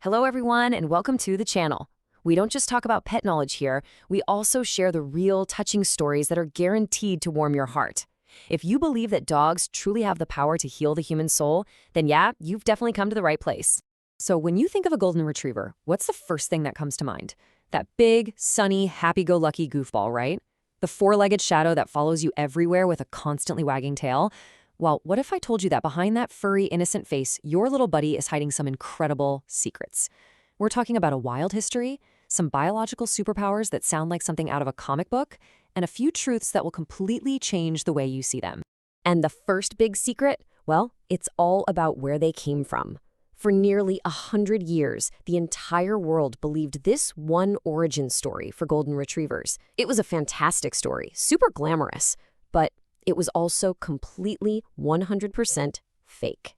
Hello, everyone, and welcome to the channel. We don't just talk about pet knowledge here, we also share the real, touching stories that are guaranteed to warm your heart. If you believe that dogs truly have the power to heal the human soul, then yeah, you've definitely come to the right place. So when you think of a golden retriever, what's the first thing that comes to mind? That big, sunny, happy-go-lucky goofball, right? The four-legged shadow that follows you everywhere with a constantly wagging tail? Well, what if I told you that behind that furry, innocent face, your little buddy is hiding some incredible secrets? We're talking about a wild history, some biological superpowers that sound like something out of a comic book, and a few truths that will completely change the way you see them. And the first big secret? Well, it's all about where they came from. For nearly 100 years, the entire world believed this one origin story for golden retrievers. It was a fantastic story, super glamorous, but it was also completely 100% fake.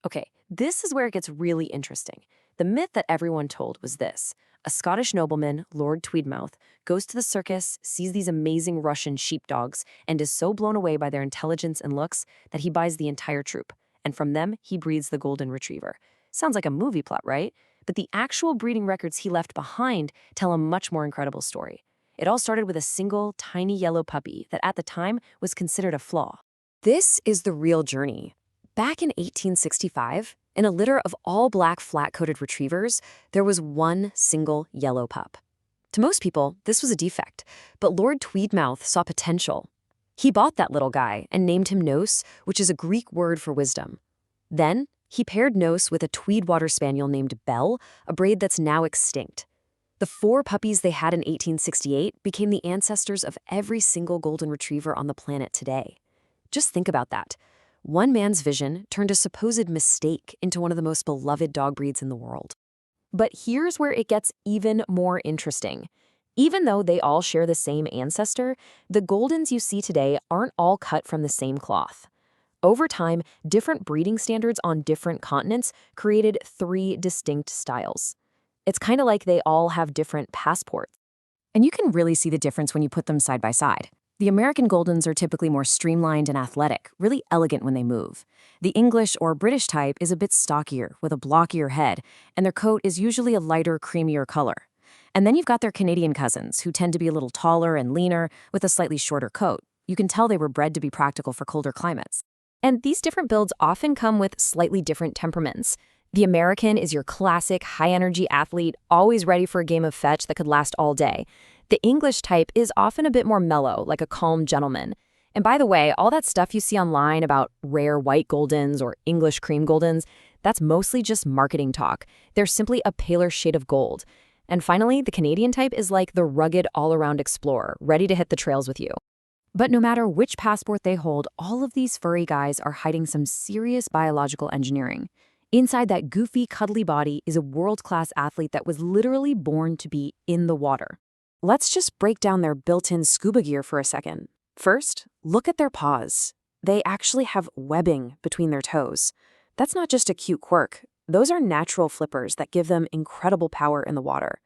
Okay, this is where it gets really interesting. The myth that everyone told was this. A Scottish nobleman, Lord Tweedmouth, goes to the circus, sees these amazing Russian sheepdogs, and is so blown away by their intelligence and looks that he buys the entire troop. And from them, he breeds the golden retriever. Sounds like a movie plot, right? But the actual breeding records he left behind tell a much more incredible story. It all started with a single, tiny yellow puppy that at the time was considered a flaw. This is the real journey. Back in 1865, in a litter of all-black flat-coated retrievers, there was one single yellow pup. To most people, this was a defect, but Lord Tweedmouth saw potential. He bought that little guy and named him Nos, which is a Greek word for wisdom. Then, he paired Nos with a Tweed Water Spaniel named Belle, a breed that's now extinct. The 4 puppies they had in 1868 became the ancestors of every single golden retriever on the planet today. Just think about that. One man's vision turned a supposed mistake into one of the most beloved dog breeds in the world. But here's where it gets even more interesting. Even though they all share the same ancestor, the Goldens you see today aren't all cut from the same cloth. Over time, different breeding standards on different continents created 3 distinct styles. It's kind of like they all have different passports. And you can really see the difference when you put them side by side. The American Goldens are typically more streamlined and athletic, really elegant when they move. The English or British type is a bit stockier, with a blockier head, and their coat is usually a lighter, creamier color. And then you've got their Canadian cousins, who tend to be a little taller and leaner, with a slightly shorter coat. You can tell they were bred to be practical for colder climates. And these different builds often come with slightly different temperaments. The American is your classic high-energy athlete, always ready for a game of fetch that could last all day. The English type is often a bit more mellow, like a calm gentleman. And by the way, all that stuff you see online about rare white Goldens or English cream Goldens, that's mostly just marketing talk. They're simply a paler shade of gold. And finally, the Canadian type is like the rugged all-around explorer, ready to hit the trails with you. But no matter which passport they hold, all of these furry guys are hiding some serious biological engineering. Inside that goofy, cuddly body is a world-class athlete that was literally born to be in the water. Let's just break down their built-in scuba gear for a second. First, look at their paws. They actually have webbing between their toes. That's not just a cute quirk. Those are natural flippers that give them incredible power in the water.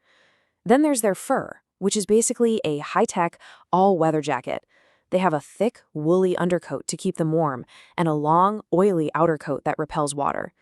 Then there's their fur, which is basically a high-tech, all-weather jacket. They have a thick, woolly undercoat to keep them warm, and a long, oily outer coat that repels water.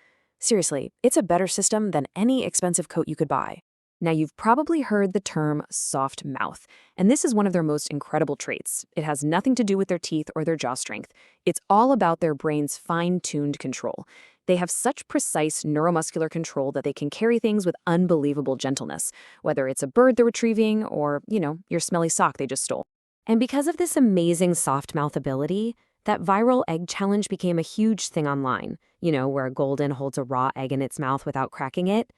Seriously, it's a better system than any expensive coat you could buy. Now, you've probably heard the term soft mouth, and this is one of their most incredible traits. It has nothing to do with their teeth or their jaw strength. It's all about their brain's fine-tuned control. They have such precise neuromuscular control that they can carry things with unbelievable gentleness, whether it's a bird they're retrieving or, your smelly sock they just stole. And because of this amazing soft mouth ability, that viral egg challenge became a huge thing online, where a golden holds a raw egg in its mouth without cracking it.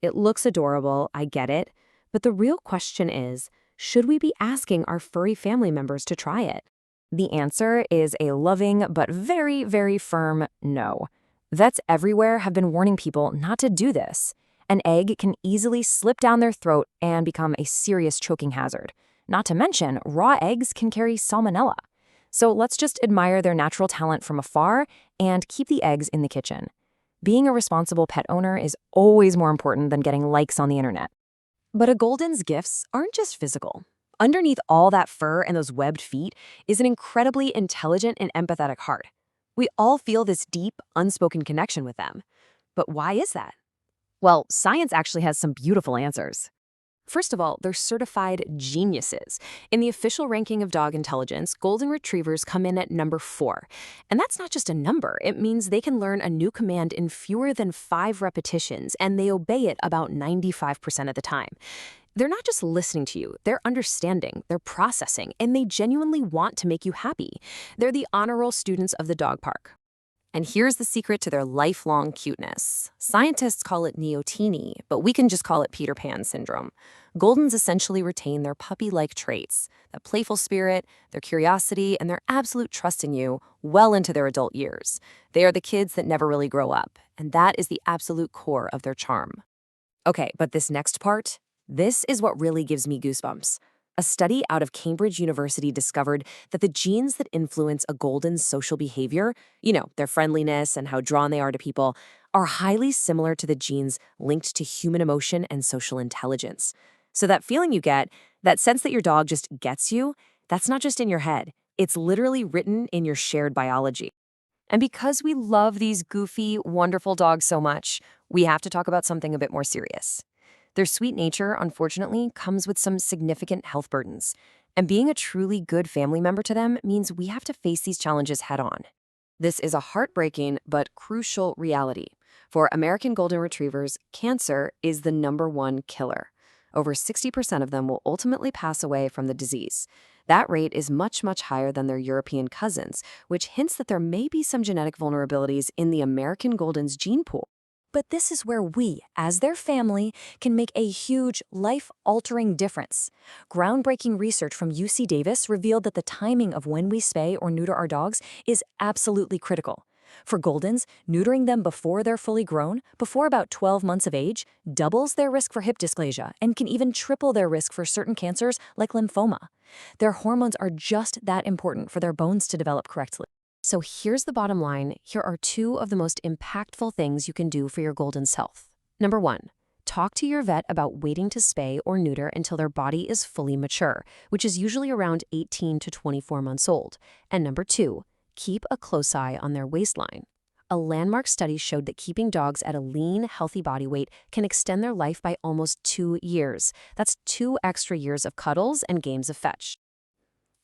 It looks adorable, I get it, but the real question is, should we be asking our furry family members to try it? The answer is a loving but very, very firm no. Vets everywhere have been warning people not to do this. An egg can easily slip down their throat and become a serious choking hazard. Not to mention, raw eggs can carry salmonella. So let's just admire their natural talent from afar and keep the eggs in the kitchen. Being a responsible pet owner is always more important than getting likes on the internet. But a Golden's gifts aren't just physical. Underneath all that fur and those webbed feet is an incredibly intelligent and empathetic heart. We all feel this deep, unspoken connection with them. But why is that? Well, science actually has some beautiful answers. First of all, they're certified geniuses. In the official ranking of dog intelligence, Golden Retrievers come in at number 4. And that's not just a number, it means they can learn a new command in fewer than 5 repetitions, and they obey it about 95% of the time. They're not just listening to you, they're understanding, they're processing, and they genuinely want to make you happy. They're the honor roll students of the dog park. And here's the secret to their lifelong cuteness. Scientists call it neoteny, but we can just call it Peter Pan syndrome. Goldens essentially retain their puppy-like traits, that playful spirit, their curiosity, and their absolute trust in you well into their adult years. They are the kids that never really grow up, and that is the absolute core of their charm. Okay, but this next part, this is what really gives me goosebumps. A study out of Cambridge University discovered that the genes that influence a Golden's social behavior, their friendliness and how drawn they are to people, are highly similar to the genes linked to human emotion and social intelligence. So that feeling you get, that sense that your dog just gets you, that's not just in your head. It's literally written in your shared biology. And because we love these goofy, wonderful dogs so much, we have to talk about something a bit more serious. Their sweet nature, unfortunately, comes with some significant health burdens. And being a truly good family member to them means we have to face these challenges head on. This is a heartbreaking but crucial reality. For American Golden Retrievers, cancer is the #1 killer. Over 60% of them will ultimately pass away from the disease. That rate is much, much higher than their European cousins, which hints that there may be some genetic vulnerabilities in the American Golden's gene pool. But this is where we, as their family, can make a huge, life-altering difference. Groundbreaking research from UC Davis revealed that the timing of when we spay or neuter our dogs is absolutely critical. For Goldens, neutering them before they're fully grown, before about 12 months of age, doubles their risk for hip dysplasia and can even triple their risk for certain cancers like lymphoma. Their hormones are just that important for their bones to develop correctly. So here's the bottom line. Here are 2 of the most impactful things you can do for your Golden's health. Number 1, talk to your vet about waiting to spay or neuter until their body is fully mature, which is usually around 18 to 24 months old. And number 2, keep a close eye on their waistline. A landmark study showed that keeping dogs at a lean, healthy body weight can extend their life by almost 2 years. That's 2 extra years of cuddles and games of fetch.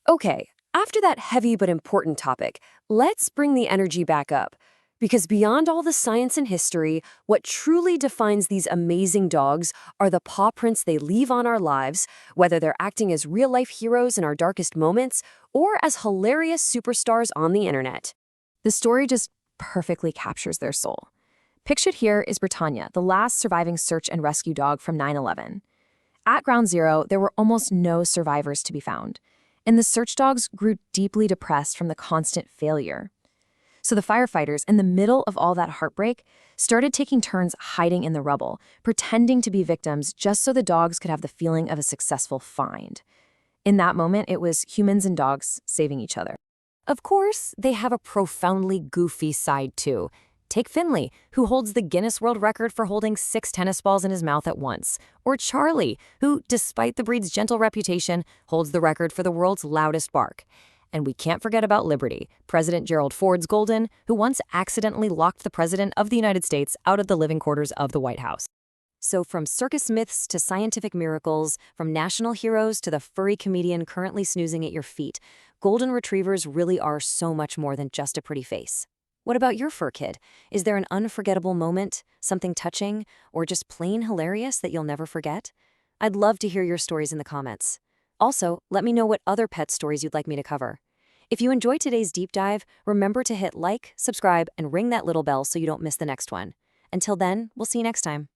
Okay, after that heavy but important topic, let's bring the energy back up. Because beyond all the science and history, what truly defines these amazing dogs are the paw prints they leave on our lives, whether they're acting as real-life heroes in our darkest moments or as hilarious superstars on the internet. The story just perfectly captures their soul. Pictured here is Britannia, the last surviving search and rescue dog from 9/11. At Ground Zero, there were almost no survivors to be found, and the search dogs grew deeply depressed from the constant failure. So the firefighters, in the middle of all that heartbreak, started taking turns hiding in the rubble, pretending to be victims just so the dogs could have the feeling of a successful find. In that moment, it was humans and dogs saving each other. Of course, they have a profoundly goofy side too. Take Finley, who holds the Guinness World Record for holding 6 tennis balls in his mouth at once. Or Charlie, who, despite the breed's gentle reputation, holds the record for the world's loudest bark. And we can't forget about Liberty, President Gerald Ford's Golden, who once accidentally locked the President of the United States out of the living quarters of the White House. So from circus myths to scientific miracles, from national heroes to the furry comedian currently snoozing at your feet, Golden Retrievers really are so much more than just a pretty face. What about your fur kid? Is there an unforgettable moment, something touching, or just plain hilarious that you'll never forget? I'd love to hear your stories in the comments. Also, let me know what other pet stories you'd like me to cover. If you enjoyed today's deep dive, remember to hit like, subscribe, and ring that little bell so you don't miss the next one. Until then, we'll see you next time.